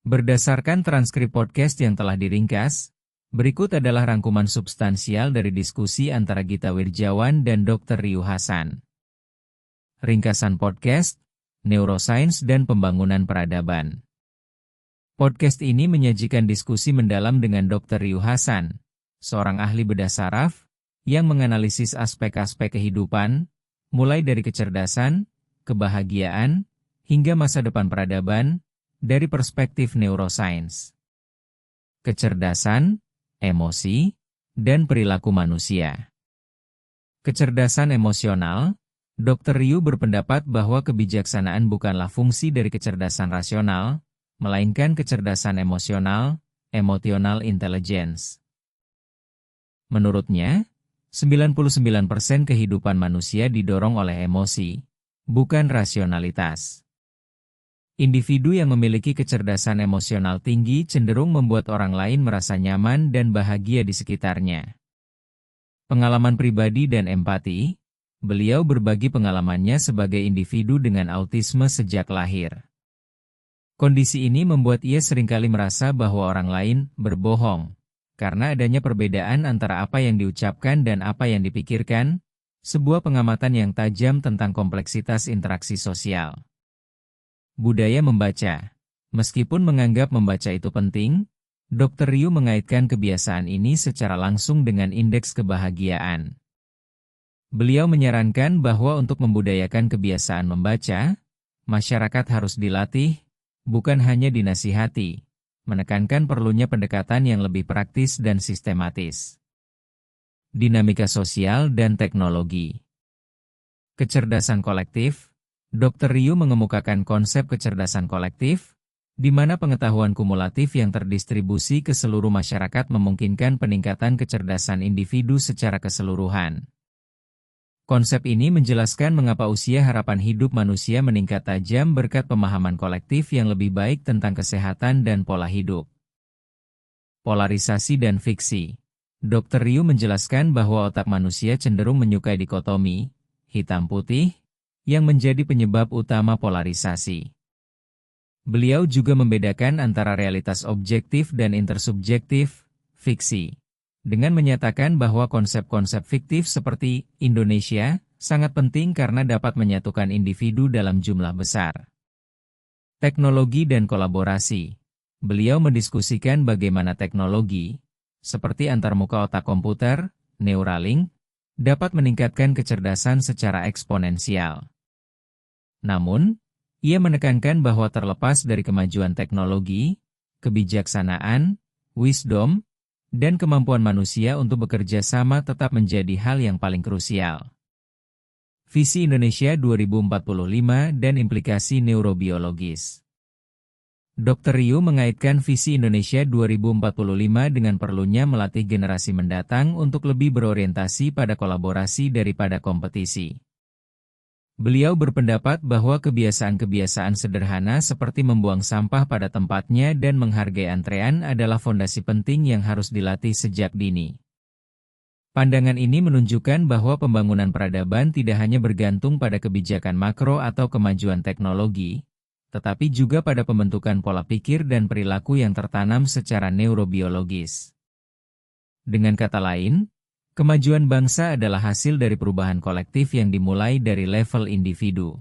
Berdasarkan transkrip podcast yang telah diringkas, berikut adalah rangkuman substansial dari diskusi antara Gita Wirjawan dan Dr. Ryu Hasan. Ringkasan podcast, Neuroscience dan Pembangunan Peradaban. Podcast ini menyajikan diskusi mendalam dengan Dr. Ryu Hasan, seorang ahli bedah saraf, yang menganalisis aspek-aspek kehidupan, mulai dari kecerdasan, kebahagiaan, hingga masa depan peradaban, dari perspektif neuroscience. Kecerdasan, emosi, dan perilaku manusia. Kecerdasan emosional, Dr. Ryu berpendapat bahwa kebijaksanaan bukanlah fungsi dari kecerdasan rasional, melainkan kecerdasan emosional, emotional intelligence. Menurutnya, 99% kehidupan manusia didorong oleh emosi, bukan rasionalitas. Individu yang memiliki kecerdasan emosional tinggi cenderung membuat orang lain merasa nyaman dan bahagia di sekitarnya. Pengalaman pribadi dan empati, beliau berbagi pengalamannya sebagai individu dengan autisme sejak lahir. Kondisi ini membuat ia seringkali merasa bahwa orang lain berbohong, karena adanya perbedaan antara apa yang diucapkan dan apa yang dipikirkan, sebuah pengamatan yang tajam tentang kompleksitas interaksi sosial. Budaya membaca. Meskipun menganggap membaca itu penting, Dr. Ryu mengaitkan kebiasaan ini secara langsung dengan indeks kebahagiaan. Beliau menyarankan bahwa untuk membudayakan kebiasaan membaca, masyarakat harus dilatih, bukan hanya dinasihati, menekankan perlunya pendekatan yang lebih praktis dan sistematis. Dinamika sosial dan teknologi. Kecerdasan kolektif. Dr. Ryu mengemukakan konsep kecerdasan kolektif, di mana pengetahuan kumulatif yang terdistribusi ke seluruh masyarakat memungkinkan peningkatan kecerdasan individu secara keseluruhan. Konsep ini menjelaskan mengapa usia harapan hidup manusia meningkat tajam berkat pemahaman kolektif yang lebih baik tentang kesehatan dan pola hidup. Polarisasi dan fiksi. Dr. Ryu menjelaskan bahwa otak manusia cenderung menyukai dikotomi, hitam-putih, yang menjadi penyebab utama polarisasi. Beliau juga membedakan antara realitas objektif dan intersubjektif, fiksi, dengan menyatakan bahwa konsep-konsep fiktif seperti Indonesia sangat penting karena dapat menyatukan individu dalam jumlah besar. Teknologi dan kolaborasi. Beliau mendiskusikan bagaimana teknologi, seperti antarmuka otak komputer, Neuralink, dapat meningkatkan kecerdasan secara eksponensial. Namun, ia menekankan bahwa terlepas dari kemajuan teknologi, kebijaksanaan, wisdom, dan kemampuan manusia untuk bekerja sama tetap menjadi hal yang paling krusial. Visi Indonesia 2045 dan implikasi neurobiologis. Dr. Ryu mengaitkan visi Indonesia 2045 dengan perlunya melatih generasi mendatang untuk lebih berorientasi pada kolaborasi daripada kompetisi. Beliau berpendapat bahwa kebiasaan-kebiasaan sederhana seperti membuang sampah pada tempatnya dan menghargai antrean adalah fondasi penting yang harus dilatih sejak dini. Pandangan ini menunjukkan bahwa pembangunan peradaban tidak hanya bergantung pada kebijakan makro atau kemajuan teknologi, tetapi juga pada pembentukan pola pikir dan perilaku yang tertanam secara neurobiologis. Dengan kata lain, kemajuan bangsa adalah hasil dari perubahan kolektif yang dimulai dari level individu.